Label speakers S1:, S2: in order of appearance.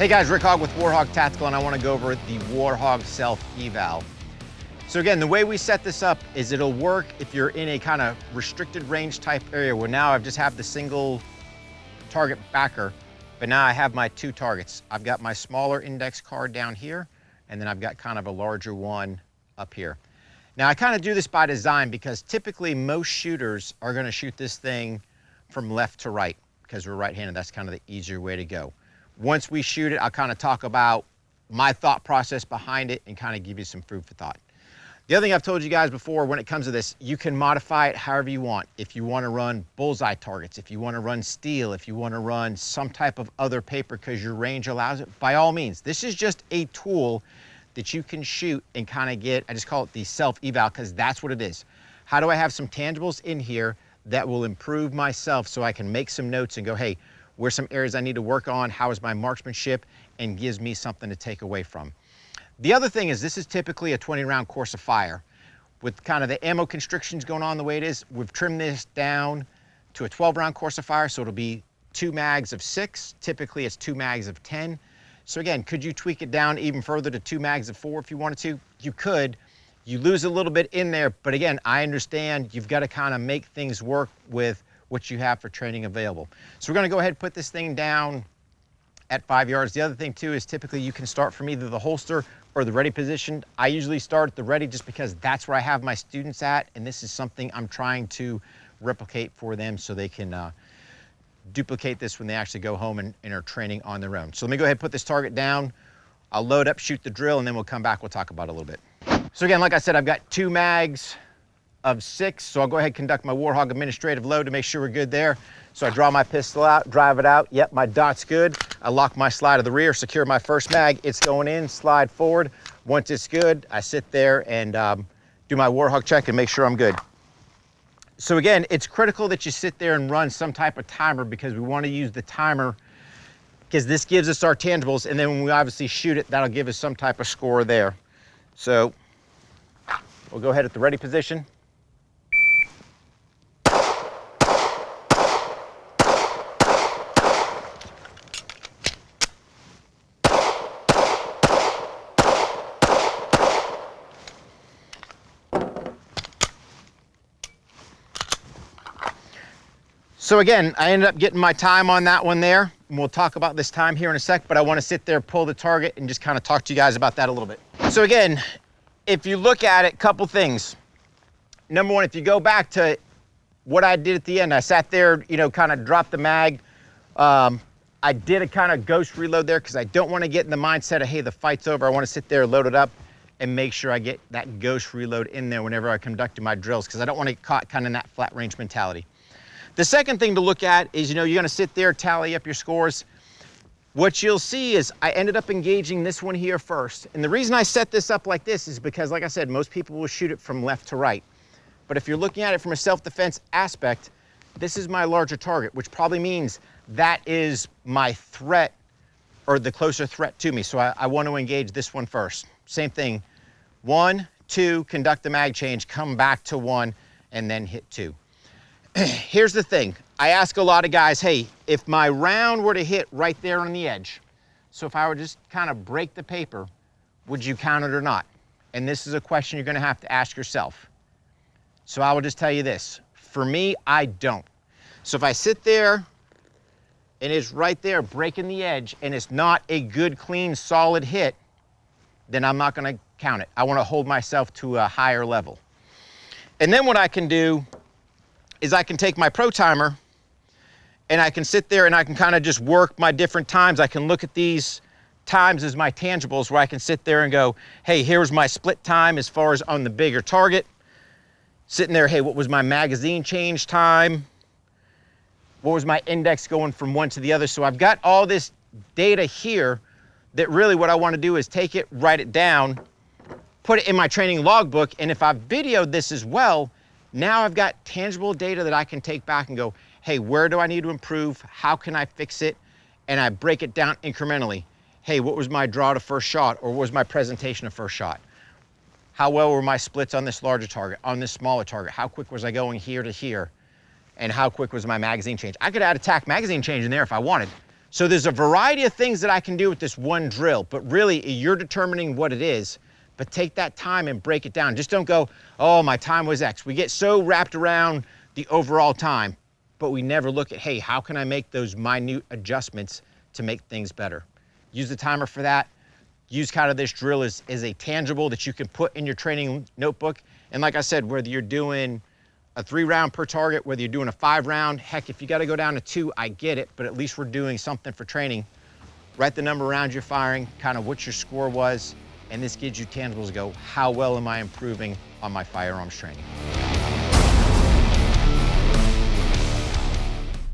S1: Hey guys, Rick Hogg with War HOGG Tactical, and I want to go over the War HOGG self-eval. So again, the way we set this up is it'll work if you're in a kind of restricted range type area where now I just have the single target backer, but now I have my two targets. I've got my smaller index card down here, and then I've got kind of a larger one up here. Now I kind of do this by design because typically most shooters are going to shoot this thing from left to right because we're right-handed. That's kind of the easier way to go. Once we shoot it, I'll kind of talk about my thought process behind it and kind of give you some food for thought. The other thing I've told you guys before when it comes to this, you can modify it however you want. If you want to run bullseye targets, if you want to run steel, if you want to run some type of other paper because your range allows it, by all means. This is just a tool that you can shoot and kind of get, I just call it the self-eval because that's what it is. How do I have some tangibles in here that will improve myself so I can make some notes and go, hey, where's some areas I need to work on? How is my marksmanship? And gives me something to take away from. The other thing is this is typically a 20-round course of fire. With kind of the ammo constrictions going on the way it is, we've trimmed this down to a 12-round course of fire, so it'll be 2 mags of 6. Typically it's 2 mags of 10. So again, could you tweak it down even further to 2 mags of 4 if you wanted to? You could. You lose a little bit in there, but again, I understand you've got to kind of make things work with what you have for training available. So we're going to go ahead and put this thing down at 5 yards. The other thing too is typically you can start from either the holster or the ready position. I usually start at the ready just because that's where I have my students at, and this is something I'm trying to replicate for them so they can duplicate this when they actually go home and are training on their own. So let me go ahead and put this target down. I'll load up, shoot the drill, and then we'll come back, we'll talk about it a little bit. So again, like I said, I've got 2 mags of 6, so I'll go ahead and conduct my War HOGG administrative load to make sure we're good there. So I draw my pistol out, drive it out. Yep, my dot's good. I lock my slide to the rear, secure my first mag. It's going in, slide forward. Once it's good, I sit there and do my War HOGG check and make sure I'm good. So again, it's critical that you sit there and run some type of timer because we want to use the timer because this gives us our tangibles, and then when we obviously shoot it, that'll give us some type of score there. So we'll go ahead at the ready position. So again, I ended up getting my time on that one there, and we'll talk about this time here in a sec, but I want to sit there, pull the target, and just kind of talk to you guys about that a little bit. So again, if you look at it, couple things. Number one, if you go back to what I did at the end, I sat there, you know, kind of dropped the mag. I did a kind of ghost reload there because I don't want to get in the mindset of, hey, the fight's over. I want to sit there, load it up, and make sure I get that ghost reload in there whenever I conduct my drills because I don't want to get caught kind of in that flat range mentality. The second thing to look at is, you know, you're going to sit there, tally up your scores. What you'll see is I ended up engaging this one here first. And the reason I set this up like this is because, like I said, most people will shoot it from left to right. But if you're looking at it from a self-defense aspect, this is my larger target, which probably means that is my threat or the closer threat to me. So I want to engage this one first. Same thing, 1, 2, conduct the mag change, come back to 1, and then hit 2. Here's the thing. I ask a lot of guys, hey, if my round were to hit right there on the edge, so if I were just kind of break the paper, would you count it or not? And this is a question you're going to have to ask yourself. So I will just tell you this. For me, I don't. So if I sit there and it's right there breaking the edge and it's not a good, clean, solid hit, then I'm not going to count it. I want to hold myself to a higher level. And then what I can do is I can take my pro timer and I can sit there and I can kind of just work my different times. I can look at these times as my tangibles where I can sit there and go, hey, here's my split time as far as on the bigger target. Sitting there, hey, what was my magazine change time? What was my index going from one to the other? So I've got all this data here that really what I want to do is take it, write it down, put it in my training logbook, and if I've videoed this as well, now I've got tangible data that I can take back and go, hey, where do I need to improve? How can I fix it? And I break it down incrementally. Hey, what was my draw to first shot? Or what was my presentation of first shot? How well were my splits on this larger target, on this smaller target? How quick was I going here to here? And how quick was my magazine change? I could add a tack magazine change in there if I wanted. So there's a variety of things that I can do with this one drill, but really you're determining what it is. But take that time and break it down. Just don't go, oh, my time was X. We get so wrapped around the overall time, but we never look at, hey, how can I make those minute adjustments to make things better? Use the timer for that. Use kind of this drill as a tangible that you can put in your training notebook. And like I said, whether you're doing a 3-round per target, whether you're doing a 5-round, heck, if you got to go down to 2, I get it, but at least we're doing something for training. Write the number of rounds you're firing, kind of what your score was, and this gives you tangibles to go, how well am I improving on my firearms training?